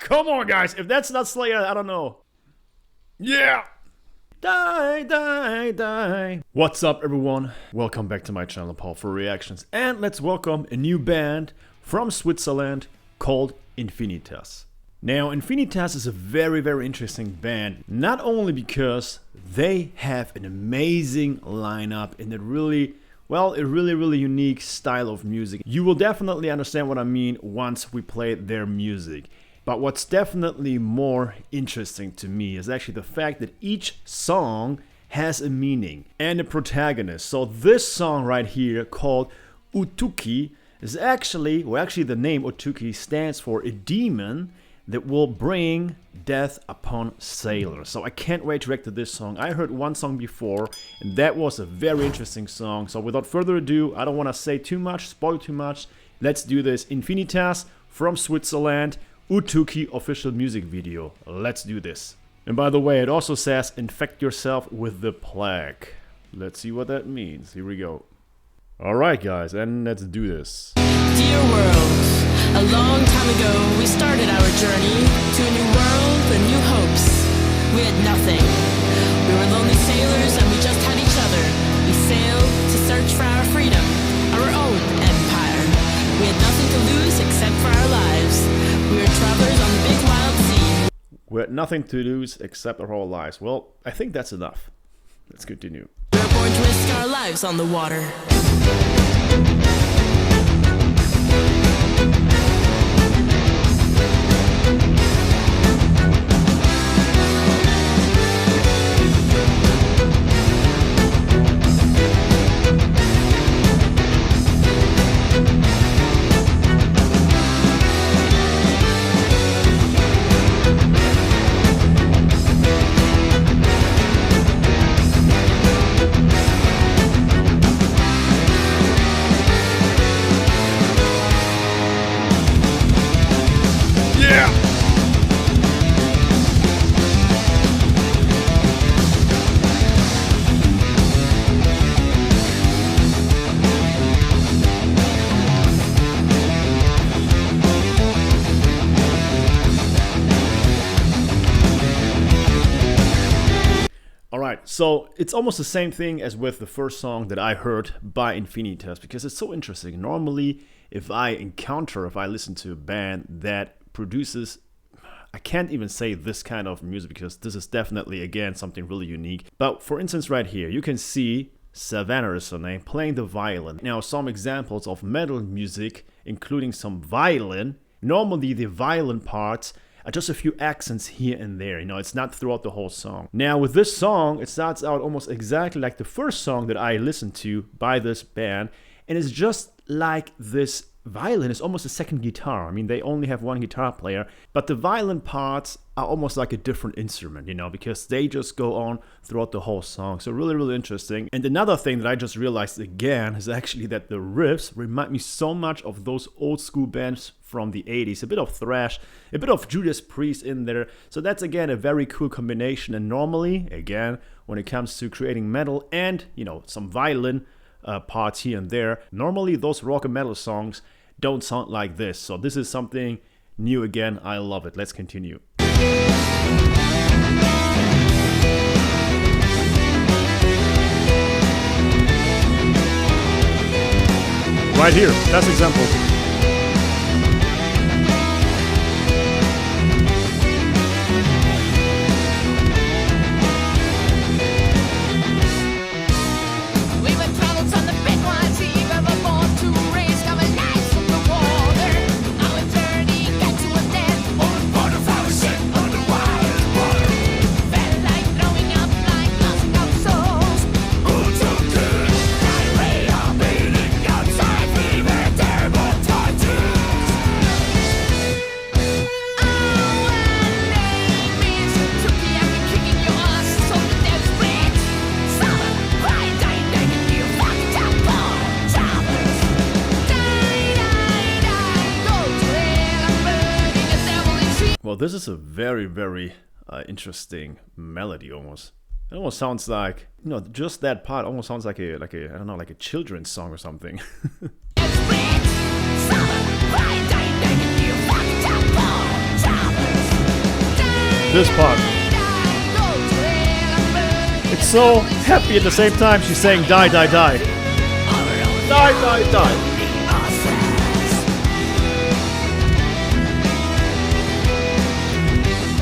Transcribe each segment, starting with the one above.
Come on, guys. If that's not Slayer, I don't know. Yeah. Die, die, die. What's up, everyone? Welcome back to my channel, Paul for Reactions. And let's welcome a new band from Switzerland called Infinitas. Now, Infinitas is a very, very interesting band. Not only because they have an amazing lineup and a really unique style of music. You will definitely understand what I mean once we play their music. But what's definitely more interesting to me is actually the fact that each song has a meaning and a protagonist. So this song right here called Utukki is actually the name Utukki stands for a demon that will bring death upon sailors. So I can't wait to react to this song. I heard one song before and that was a very interesting song. So without further ado, I don't want to say too much, spoil too much. Let's do this. Infinitas from Switzerland. Utukki official music video. Let's do this. And by the way, it also says infect yourself with the plague. Let's see what that means. Here we go. Alright guys, and let's do this. Dear world, a long time ago we started our journey to a new world and new hopes. We had nothing. We were lonely sailors and we just had each other. We sailed to search for our freedom, our own empire. We had nothing to lose except for our lives. We were travelers on the big wild sea. We had nothing to lose except our whole lives. Well, I think that's enough. Let's continue. We were born to risk our lives on the water. Alright, so it's almost the same thing as with the first song that I heard by Infinitas because it's so interesting. Normally, if I listen to a band that produces, I can't even say this kind of music because this is definitely, again, something really unique. But for instance, right here, you can see Savannah is her name, playing the violin. Now, some examples of metal music, including some violin. Normally, the violin parts are just a few accents here and there, it's not throughout the whole song. Now with this song, it starts out almost exactly like the first song that I listened to by this band, and it's just like this violin is almost a second guitar. I mean, they only have one guitar player, but the violin parts are almost like a different instrument, because they just go on throughout the whole song. So really, really interesting. And another thing that I just realized again is actually that the riffs remind me so much of those old school bands from the 80s. A bit of thrash, a bit of Judas Priest in there. So that's again a very cool combination. And normally, again, when it comes to creating metal and, some violin parts here and there, normally those rock and metal songs don't sound like this. So this is something new again. I love it. Let's continue. Right here, that's example. Well, this is a very, very interesting melody almost. It almost sounds like, just that part almost sounds like I don't know, like a children's song or something. this part. It's so happy at the same time. She's saying die, die, die. Die, die, die.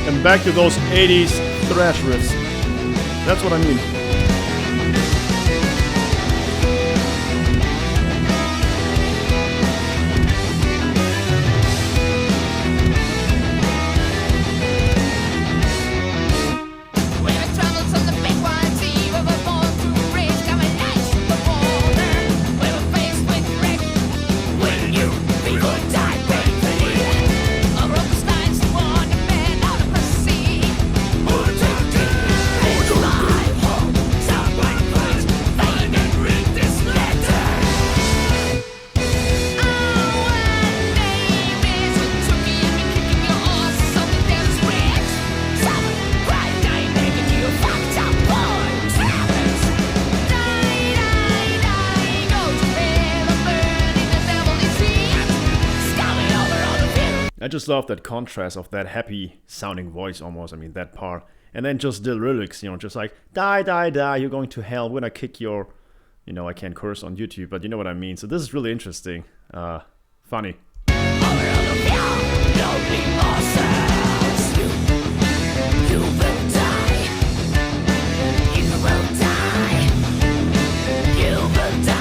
And back to those 80s thrash riffs. That's what I mean. I just love that contrast of that happy sounding voice almost, I mean that part. And then just the lyrics, you know, just like, die, die, die, you're going to hell, when I kick your, you know, I can't curse on YouTube, but you know what I mean. So this is really interesting, funny.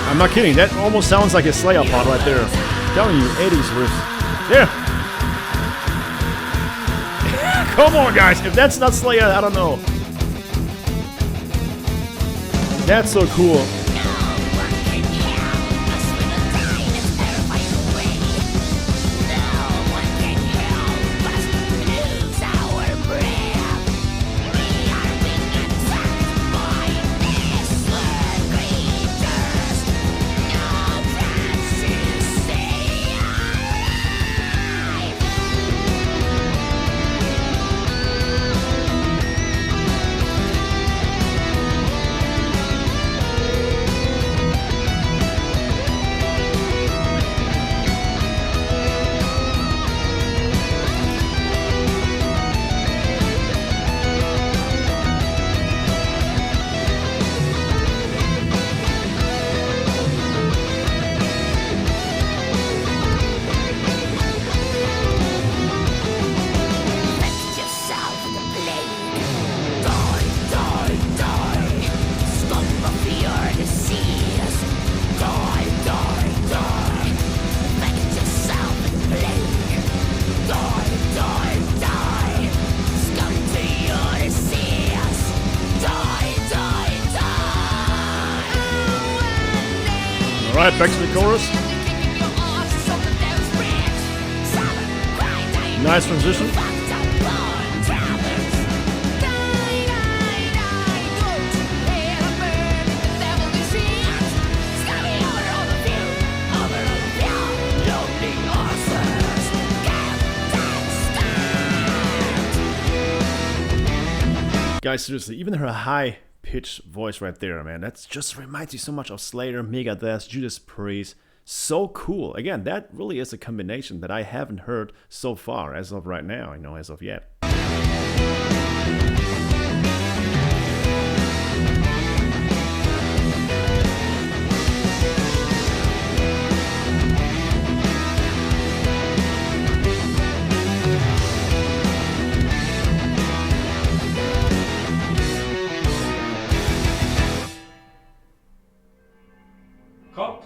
I'm not kidding, that almost sounds like a Slayer part right there. I'm telling you, 80s riff. Yeah! Come on, guys! If that's not Slayer, I don't know. That's so cool. Alright, back to the chorus. Nice transition. Guys, seriously, even her high pitch voice right there, man, that's just reminds you so much of Slayer, Megadeth, Judas Priest. So cool. Again, that really is a combination that I haven't heard so far as of right now, as of yet. Cut.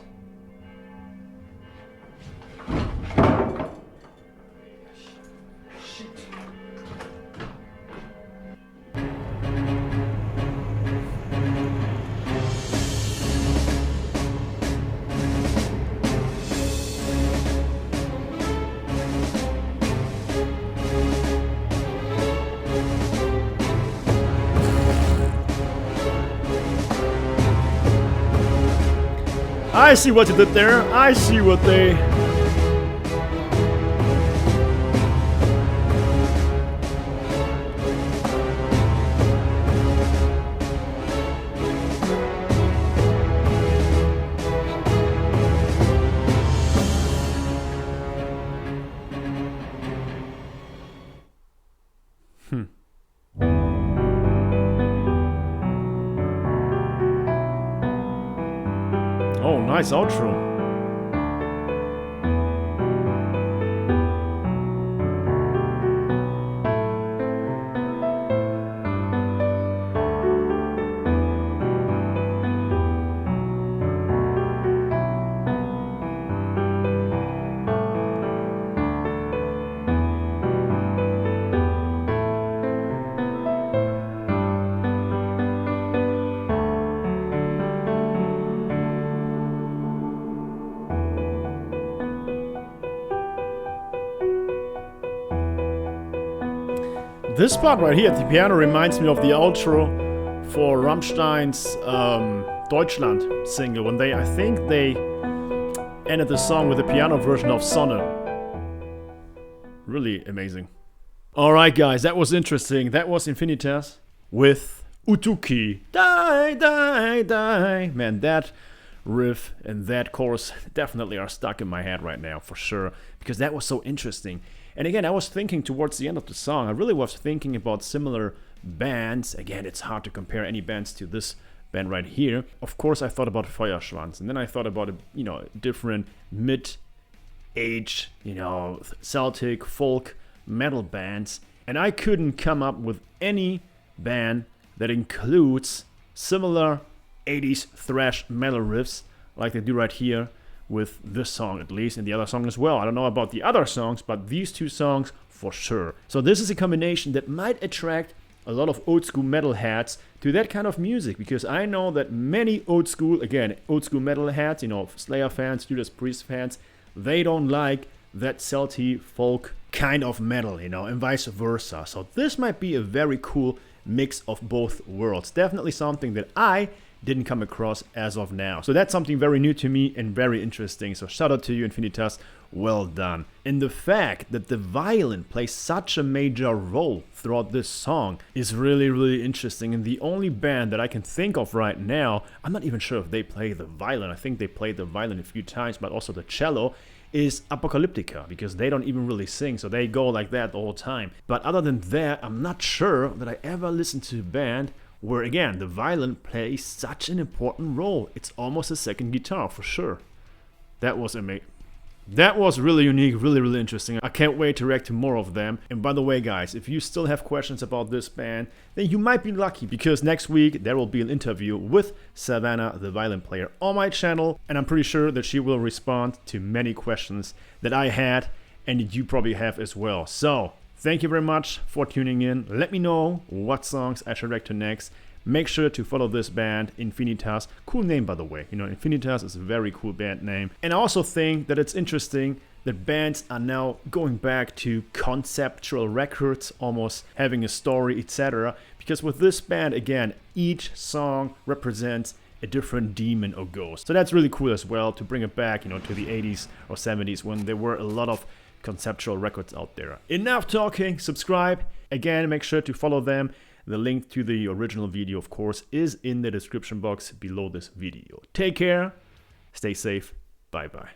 I see what you did there. I see what they... Oh, nice outro. This part right here at the piano reminds me of the outro for Rammstein's Deutschland single when I think they ended the song with a piano version of Sonne. Really amazing. Alright guys, that was interesting. That was Infinitas with Utukki. Die, die, die. Man, that riff and that chorus definitely are stuck in my head right now for sure, because that was so interesting. And again, I was thinking towards the end of the song, I really was thinking about similar bands. Again, it's hard to compare any bands to this band right here. Of course, I thought about Feuerschwanz, and then I thought about different mid-age, Celtic, folk, metal bands, and I couldn't come up with any band that includes similar 80s thrash metal riffs like they do right here with this song, at least, and the other song as well. I don't know about the other songs, but these two songs for sure. So this is a combination that might attract a lot of old school metal heads to that kind of music, because I know that many old school metal heads, Slayer fans, Judas Priest fans, they don't like that Celtic folk kind of metal, and vice versa. So this might be a very cool mix of both worlds. Definitely something that I didn't come across as of now. So that's something very new to me and very interesting. So shout out to you, Infinitas. Well done. And the fact that the violin plays such a major role throughout this song is really, really interesting. And the only band that I can think of right now, I'm not even sure if they play the violin. I think they played the violin a few times, but also the cello, is Apocalyptica, because they don't even really sing, so they go like that the whole time. But other than that, I'm not sure that I ever listened to a band where, again, the violin plays such an important role. It's almost a second guitar, for sure. That was amazing. That was really unique, really, really interesting. I can't wait to react to more of them. And by the way, guys, if you still have questions about this band, then you might be lucky, because next week there will be an interview with Savannah, the violin player, on my channel. And I'm pretty sure that she will respond to many questions that I had and you probably have as well. So, thank you very much for tuning in. Let me know what songs I should react to next. Make sure to follow this band, Infinitas. Cool name, by the way. Infinitas is a very cool band name. And I also think that it's interesting that bands are now going back to conceptual records, almost having a story, etc. Because with this band, again, each song represents a different demon or ghost. So that's really cool as well, to bring it back, to the 80s or 70s, when there were a lot of conceptual records out there. Enough talking. Subscribe. Again, make sure to follow them. The link to the original video, of course, is in the description box below this video. Take care, stay safe, bye-bye.